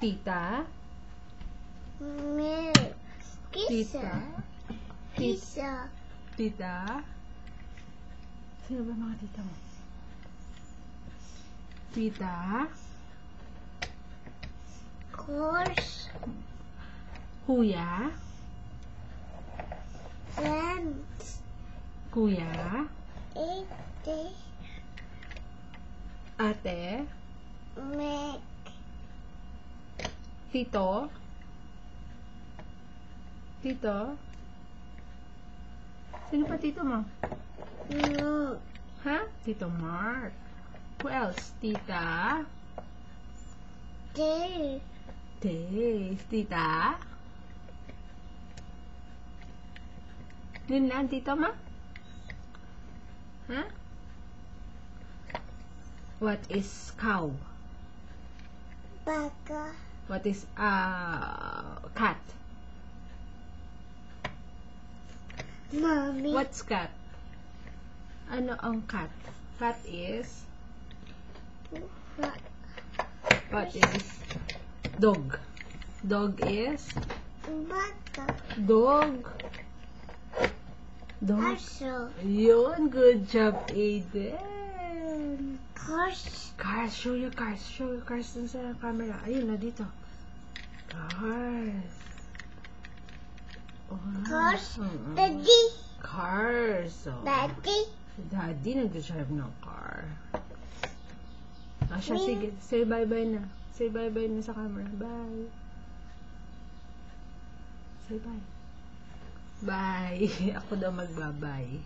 Tita. Milk. Tita. Pizza. Tita. Sino ba mga tita mo? Tita. Horse. Kuya. Friends. Kuya. Ate. Ate. Milk. Tito. Tito. Sino pa tito mo? Milk. Ha? Tito Mark. Who else? Tita. Dave. Dave. Tita. Yun lang, tito ma? Ha? What is cow? Baka. What is cat? Mommy. What's cat? Ano ang cat? Cat is what is dog? Dog is Baka. dog. Dog. Castle. Yun, good job, Aiden. Horse. Cars, show your cars. Show your cars dun sa camera. Ayun na, dito. Cars. Wow. Cars. Mm-mm. Daddy. Cars. Oh. Daddy. Si Daddy nag-drive ng car. Siya, Me. sige. Say bye-bye na. Say bye-bye na sa camera. Bye. Say bye. Bye. Ako daw magbabay.